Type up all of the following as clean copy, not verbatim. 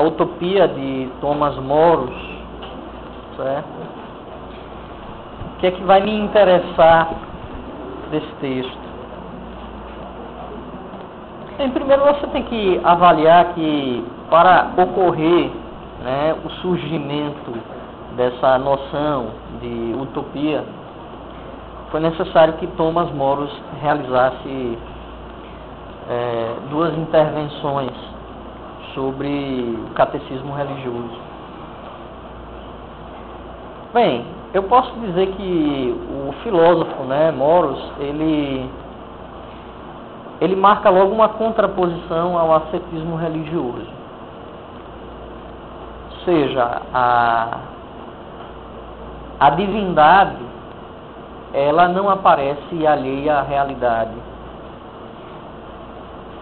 a Utopia de Thomas Moros, certo? O que é que vai me interessar desse texto? Em primeiro, você tem que avaliar que para ocorrer, né, o surgimento dessa noção de utopia, foi necessário que Thomas Moros realizasse duas intervenções sobre o catecismo religioso. Bem, eu posso dizer que o filósofo, né, Moros, ele marca logo uma contraposição ao ascetismo religioso. Ou seja, a divindade, ela não aparece alheia à realidade,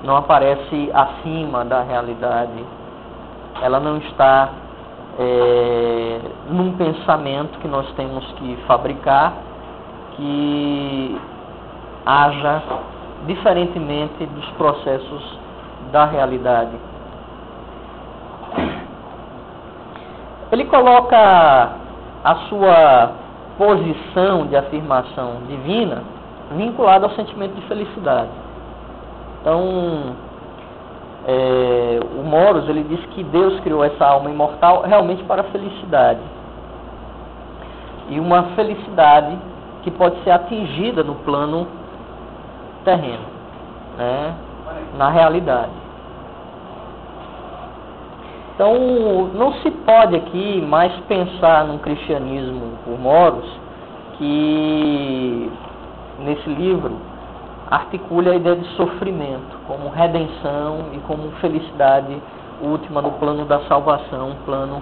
não aparece acima da realidade, ela não está num pensamento que nós temos que fabricar, que haja diferentemente dos processos da realidade. Ele coloca a sua posição de afirmação divina vinculada ao sentimento de felicidade. Então, o Moros, ele diz que Deus criou essa alma imortal realmente para a felicidade. E uma felicidade que pode ser atingida no plano terreno, né, na realidade. Então, não se pode aqui mais pensar num cristianismo por Moros que, nesse livro, articula a ideia de sofrimento como redenção e como felicidade última no plano da salvação, um plano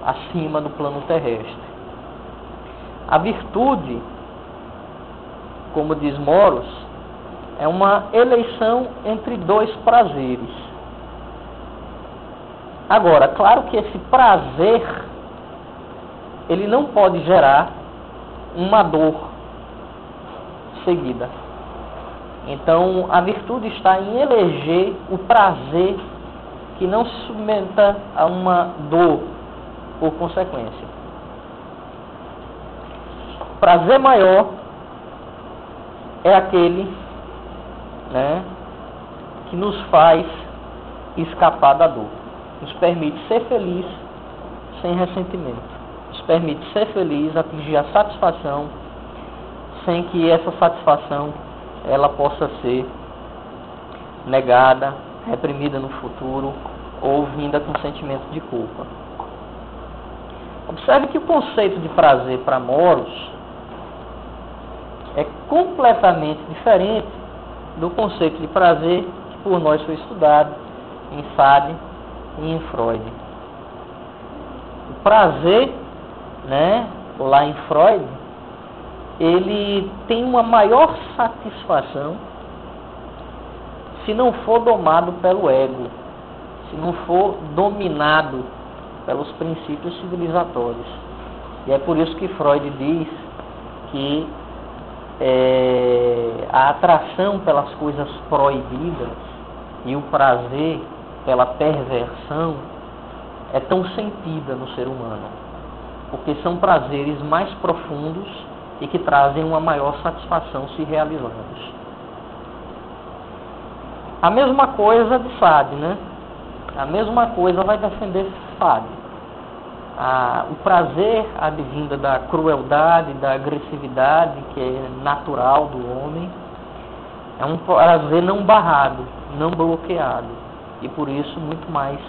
acima do plano terrestre. A virtude, como diz Moros, é uma eleição entre dois prazeres. Agora, claro que esse prazer, ele não pode gerar uma dor seguida. Então, a virtude está em eleger o prazer que não se submeta a uma dor por consequência. O prazer maior é aquele, né, que nos faz escapar da dor. Nos permite ser feliz sem ressentimento. Nos permite ser feliz, atingir a satisfação, sem que essa satisfação ela possa ser negada, reprimida no futuro ou vinda com sentimento de culpa. Observe que o conceito de prazer para Moros é completamente diferente do conceito de prazer que por nós foi estudado em Sade e em Freud. O prazer, né, lá em Freud, ele tem uma maior satisfação se não for domado pelo ego, se não for dominado pelos princípios civilizatórios. E é por isso que Freud diz que a atração pelas coisas proibidas e o prazer pela perversão é tão sentida no ser humano, porque são prazeres mais profundos e que trazem uma maior satisfação se realizados. A mesma coisa de Sade, né? A mesma coisa vai defender Sade. O prazer advinda da crueldade, da agressividade que é natural do homem, é um prazer não barrado, não bloqueado, e por isso muito mais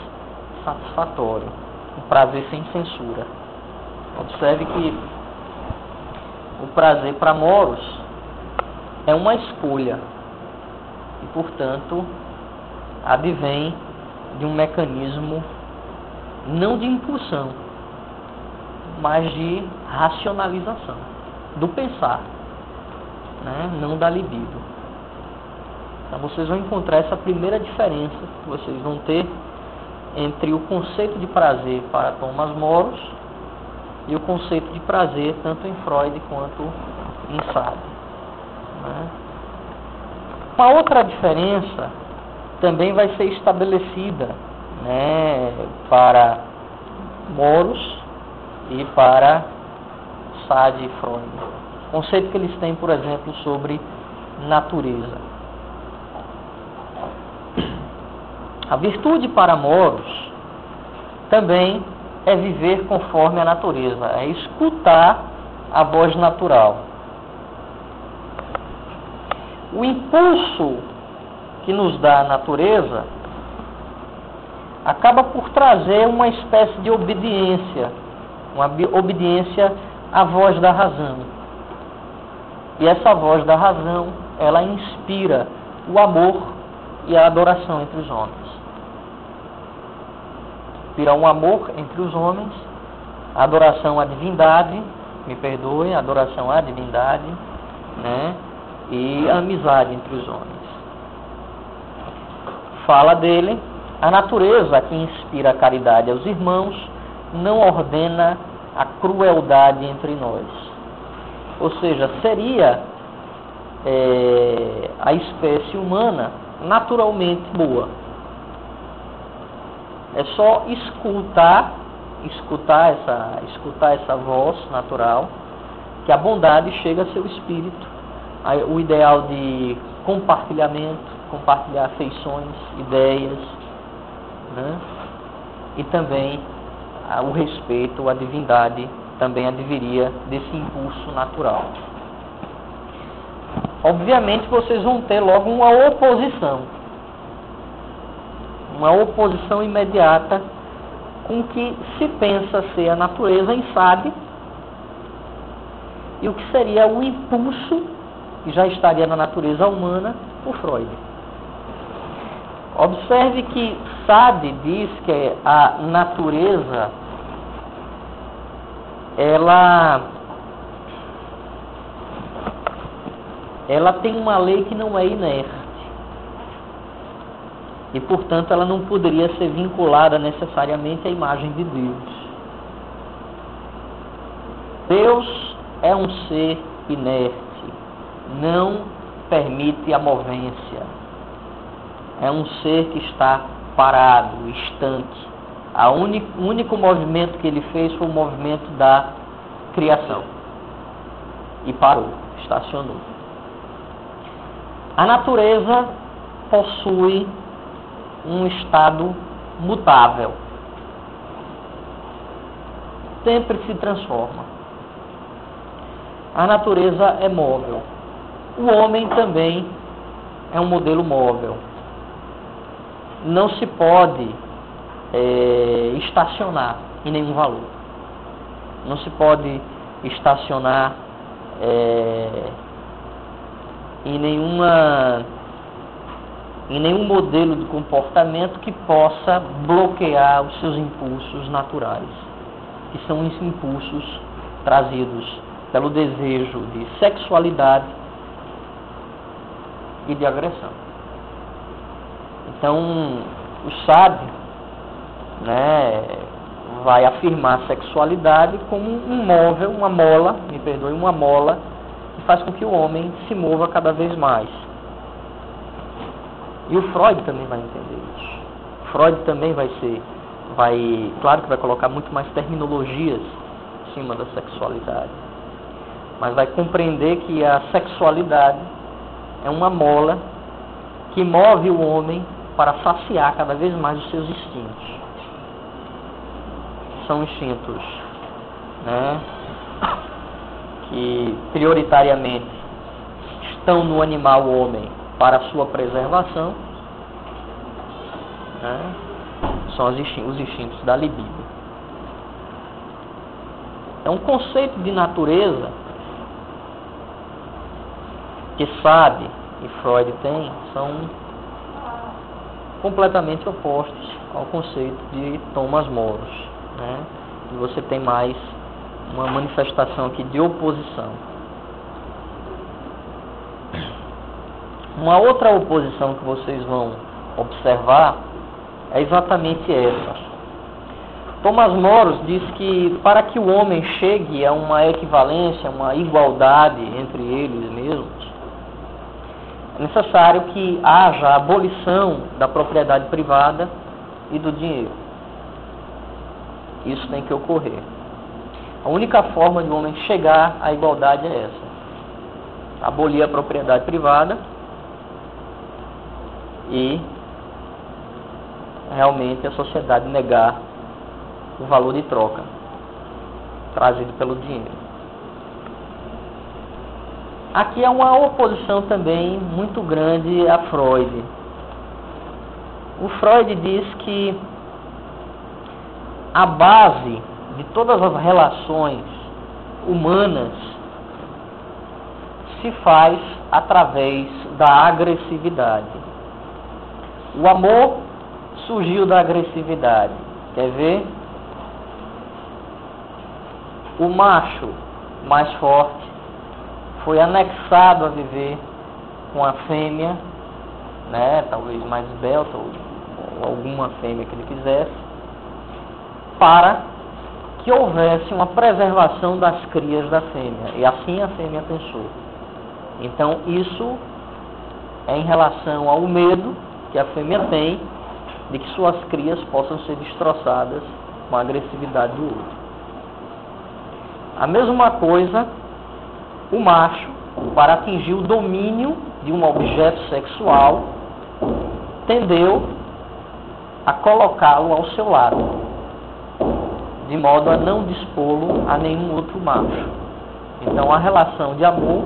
satisfatório. Um prazer sem censura. Observe que o prazer para Moros é uma escolha e, portanto, advém de um mecanismo não de impulsão, mas de racionalização do pensar, né? Não da libido. Então vocês vão encontrar essa primeira diferença que vocês vão ter entre o conceito de prazer para Thomas Moros e o conceito de prazer tanto em Freud quanto em Sade, né? Uma outra diferença também vai ser estabelecida, né, para Moros e para Sade e Freud. Conceito que eles têm, por exemplo, sobre natureza. A virtude para Moros também é viver conforme a natureza, é escutar a voz natural. O impulso que nos dá a natureza acaba por trazer uma espécie de obediência, uma obediência à voz da razão. E essa voz da razão, ela inspira o amor e a adoração entre os homens. Inspira um amor entre os homens, a adoração à divindade, me perdoe, a adoração à divindade, né? E a amizade entre os homens. Fala dele, a natureza que inspira a caridade aos irmãos não ordena a crueldade entre nós. Ou seja, seria a espécie humana naturalmente boa. É só escutar essa voz natural, que a bondade chega a seu espírito. O ideal de compartilhamento, compartilhar afeições, ideias, né? E também o respeito à divindade também adviria desse impulso natural. Obviamente vocês vão ter logo uma oposição imediata com o que se pensa ser a natureza em Sade e o que seria o impulso que já estaria na natureza humana por Freud. Observe que Sade diz que a natureza ela tem uma lei que não é inerte e, portanto, ela não poderia ser vinculada necessariamente à imagem de Deus. Deus é um ser inerte, não permite a movência. É um ser que está parado, estante. O único movimento que ele fez foi o movimento da criação. E parou, estacionou. A natureza possui um estado mutável. Sempre se transforma. A natureza é móvel. O homem também é um modelo móvel. Não se pode estacionar em nenhum valor. Não se pode estacionar em nenhum modelo de comportamento que possa bloquear os seus impulsos naturais, que são os impulsos trazidos pelo desejo de sexualidade e de agressão. Então, o Sade, né, vai afirmar a sexualidade como um móvel, uma mola que faz com que o homem se mova cada vez mais. E o Freud também vai entender isso. Freud também claro que vai colocar muito mais terminologias em cima da sexualidade, mas vai compreender que a sexualidade é uma mola que move o homem para saciar cada vez mais os seus instintos. São instintos, né, que prioritariamente estão no animal homem para a sua preservação, né, são os instintos da libido. Então, o conceito de natureza que Sade e Freud têm são completamente opostos ao conceito de Thomas Moros, né? E você tem mais uma manifestação aqui de oposição. Uma outra oposição que vocês vão observar é exatamente essa. Thomas Moros diz que para que o homem chegue a uma equivalência, uma igualdade entre eles mesmos, é necessário que haja a abolição da propriedade privada e do dinheiro. Isso tem que ocorrer. A única forma de o homem chegar à igualdade é essa: abolir a propriedade privada e realmente a sociedade negar o valor de troca trazido pelo dinheiro. Aqui há uma oposição também muito grande a Freud. O Freud diz que a base de todas as relações humanas se faz através da agressividade. O amor surgiu da agressividade. Quer ver? O macho mais forte foi anexado a viver com a fêmea, né, talvez mais esbelta, ou alguma fêmea que ele quisesse, para que houvesse uma preservação das crias da fêmea. E assim a fêmea pensou. Então isso é em relação ao medo que a fêmea tem de que suas crias possam ser destroçadas com a agressividade do outro. A mesma coisa, o macho, para atingir o domínio de um objeto sexual, tendeu a colocá-lo ao seu lado, de modo a não dispô-lo a nenhum outro macho. Então a relação de amor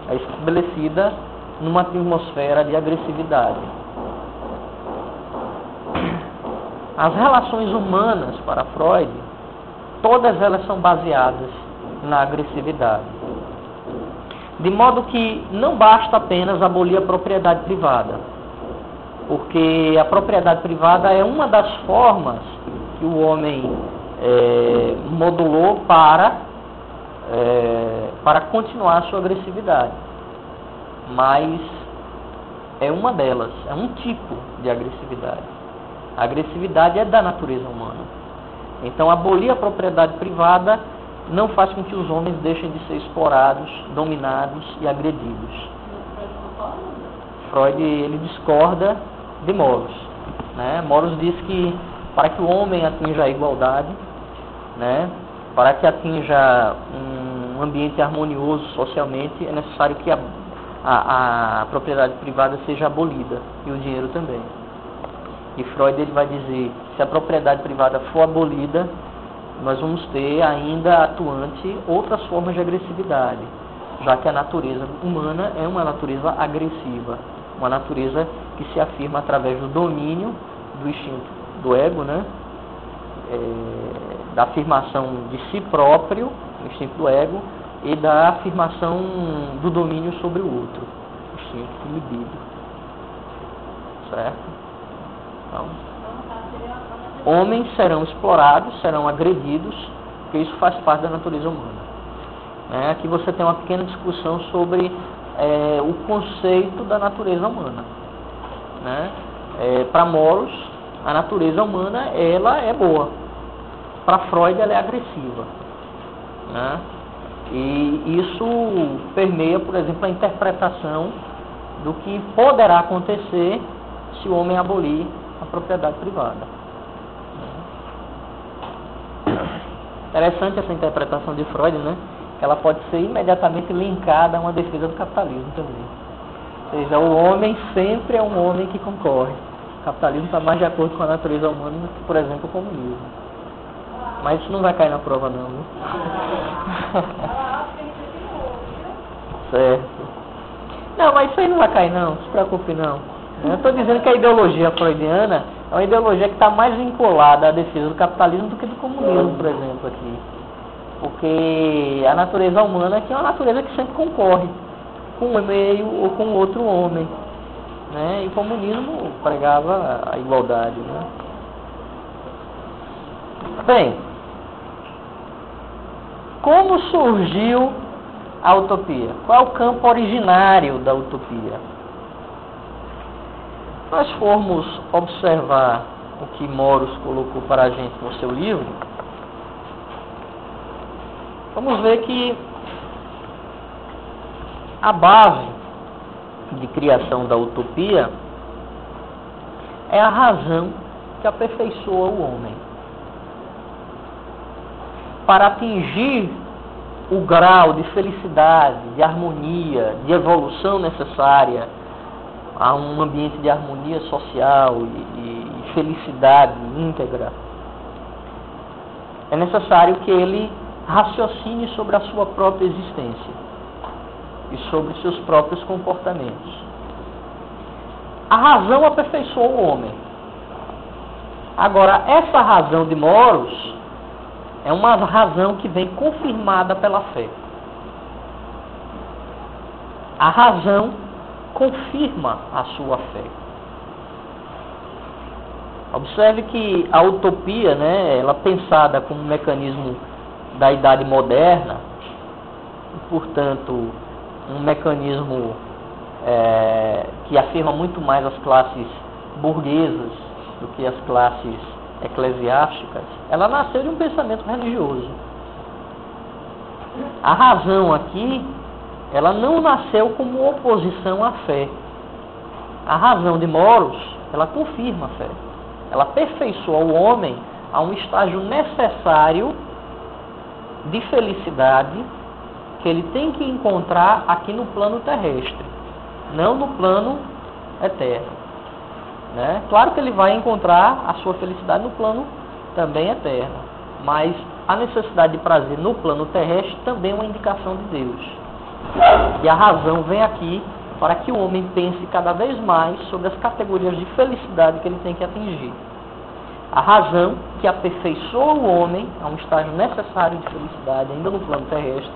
é estabelecida numa atmosfera de agressividade. As relações humanas, para Freud, todas elas são baseadas na agressividade. De modo que não basta apenas abolir a propriedade privada, porque a propriedade privada é uma das formas que o homem modulou para continuar a sua agressividade. Mas é uma delas, é um tipo de agressividade. A agressividade é da natureza humana. Então, abolir a propriedade privada não faz com que os homens deixem de ser explorados, dominados e agredidos. Freud, ele discorda de Morus, né? Morus diz que para que o homem atinja a igualdade, né, para que atinja um ambiente harmonioso socialmente, é necessário que a propriedade privada seja abolida e o dinheiro também. E Freud, ele vai dizer, se a propriedade privada for abolida, nós vamos ter ainda atuante outras formas de agressividade, já que a natureza humana é uma natureza agressiva, uma natureza que se afirma através do domínio do instinto do ego, né? Da afirmação de si próprio, o instinto do ego, e da afirmação do domínio sobre o outro, o instinto do libido. Certo? Então, homens serão explorados, serão agredidos, porque isso faz parte da natureza humana. Aqui você tem uma pequena discussão sobre o conceito da natureza humana. Para Morus, a natureza humana, ela é boa. Para Freud, ela é agressiva. E isso permeia, por exemplo, a interpretação do que poderá acontecer se o homem abolir a propriedade privada. Interessante essa interpretação de Freud, né? Ela pode ser imediatamente linkada a uma defesa do capitalismo também. Ou seja, o homem sempre é um homem que concorre. O capitalismo está mais de acordo com a natureza humana do que, por exemplo, o comunismo. Mas isso não vai cair na prova, não, né? Certo. Não, mas isso aí não vai cair, não. Não se preocupe, não. Eu estou dizendo que a ideologia freudiana é uma ideologia que está mais vinculada à defesa do capitalismo do que do comunismo, por exemplo, aqui. Porque a natureza humana aqui é uma natureza que sempre concorre com um meio ou com outro homem. Né? E o comunismo pregava a igualdade. Né? Bem, como surgiu a utopia? Qual é o campo originário da utopia? Se nós formos observar o que Morus colocou para a gente no seu livro, vamos ver que a base de criação da utopia é a razão que aperfeiçoa o homem. Para atingir o grau de felicidade, de harmonia, de evolução necessária a um ambiente de harmonia social e felicidade íntegra, é necessário que ele raciocine sobre a sua própria existência e sobre seus próprios comportamentos. A razão aperfeiçoa o homem. Agora, essa razão de moros é uma razão que vem confirmada pela fé. A razão confirma a sua fé. Observe que a utopia, ela pensada como um mecanismo da idade moderna, e, portanto, um mecanismo que afirma muito mais as classes burguesas do que as classes eclesiásticas, ela nasceu de um pensamento religioso. A razão aqui, ela não nasceu como oposição à fé. A razão de moros, ela confirma a fé. Ela aperfeiçoa o homem a um estágio necessário de felicidade que ele tem que encontrar aqui no plano terrestre, não no plano eterno. Claro que ele vai encontrar a sua felicidade no plano também eterno, mas a necessidade de prazer no plano terrestre também é uma indicação de Deus. E a razão vem aqui para que o homem pense cada vez mais sobre as categorias de felicidade que ele tem que atingir. A razão que aperfeiçoa o homem a um estágio necessário de felicidade, ainda no plano terrestre,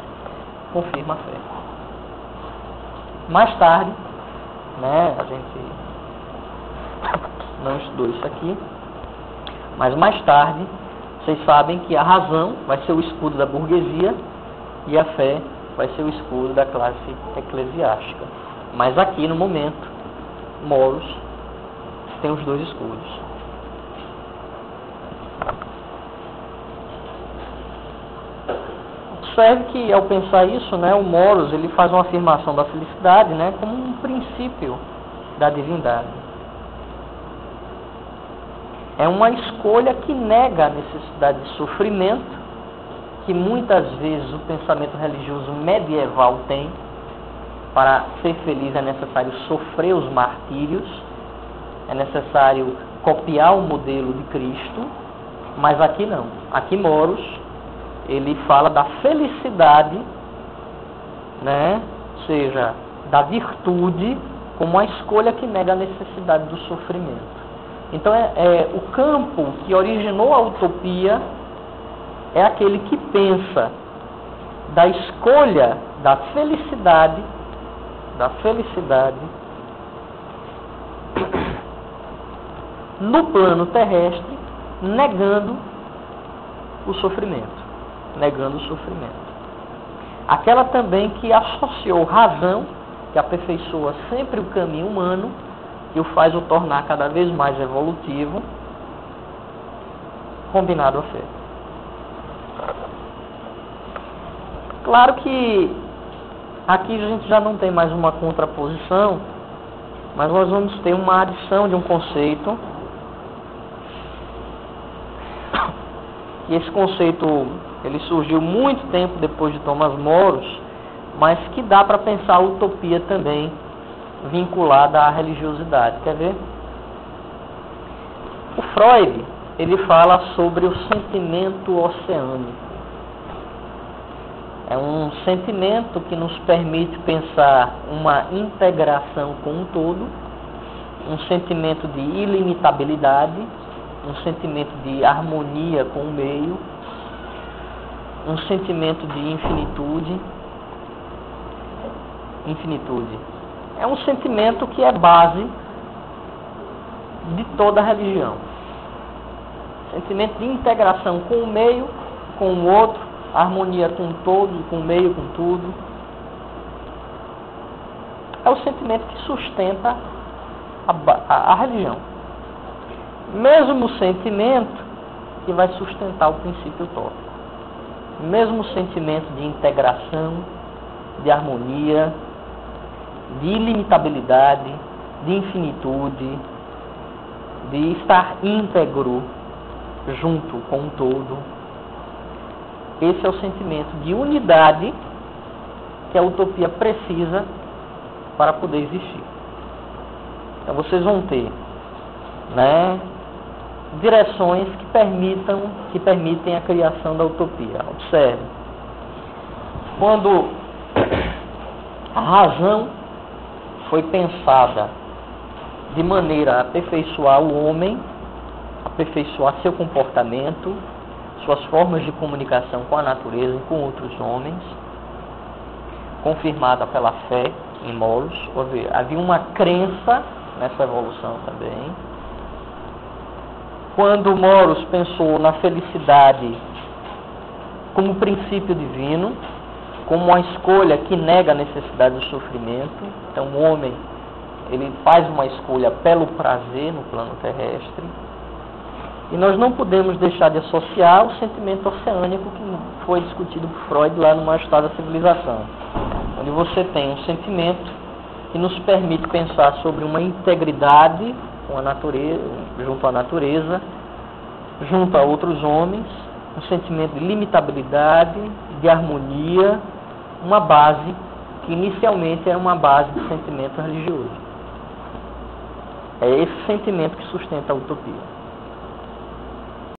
confirma a fé. Mais tarde, a gente não estudou isso aqui, mas mais tarde, vocês sabem que a razão vai ser o escudo da burguesia e a fé vai ser o escudo da classe eclesiástica. Mas aqui, no momento, moros tem os dois escudos. Observe que, ao pensar isso, o moros ele faz uma afirmação da felicidade como um princípio da divindade. É uma escolha que nega a necessidade de sofrimento, que muitas vezes o pensamento religioso medieval tem. Para ser feliz é necessário sofrer os martírios, é necessário copiar o modelo de Cristo, mas aqui não. Aqui moros, ele fala da felicidade, ou seja, da virtude, como a escolha que nega a necessidade do sofrimento. Então, o campo que originou a utopia é aquele que pensa da escolha da felicidade no plano terrestre, negando o sofrimento. Aquela também que associou razão, que aperfeiçoa sempre o caminho humano, que o faz o tornar cada vez mais evolutivo, combinado à fé. Claro que aqui a gente já não tem mais uma contraposição, mas nós vamos ter uma adição de um conceito. E esse conceito ele surgiu muito tempo depois de Thomas Moros, mas que dá para pensar a utopia também vinculada à religiosidade. Quer ver? O Freud, ele fala sobre o sentimento oceânico. É um sentimento que nos permite pensar uma integração com um todo, um sentimento de ilimitabilidade, um sentimento de harmonia com o meio, um sentimento de infinitude. É um sentimento que é base de toda a religião. Sentimento de integração com o meio, com o outro, harmonia com o todo, com o meio, com tudo. É o sentimento que sustenta a religião. Mesmo sentimento que vai sustentar o princípio utópico. Mesmo sentimento de integração, de harmonia, de ilimitabilidade, de infinitude, de estar íntegro junto com o todo. Esse é o sentimento de unidade que a utopia precisa para poder existir. Então vocês vão ter, né, direções que permitem a criação da utopia. Observe. Quando a razão foi pensada de maneira a aperfeiçoar o homem, aperfeiçoar seu comportamento, suas formas de comunicação com a natureza e com outros homens, confirmada pela fé em Molos. Havia uma crença nessa evolução também. Quando Moros pensou na felicidade como princípio divino, como uma escolha que nega a necessidade do sofrimento, então o homem ele faz uma escolha pelo prazer no plano terrestre. E nós não podemos deixar de associar o sentimento oceânico que foi discutido por Freud lá no Mal Estar da Civilização, onde você tem um sentimento que nos permite pensar sobre uma integridade com a natureza, junto a outros homens, um sentimento de limitabilidade, de harmonia, uma base que inicialmente era uma base de sentimento religioso. É esse sentimento que sustenta a utopia.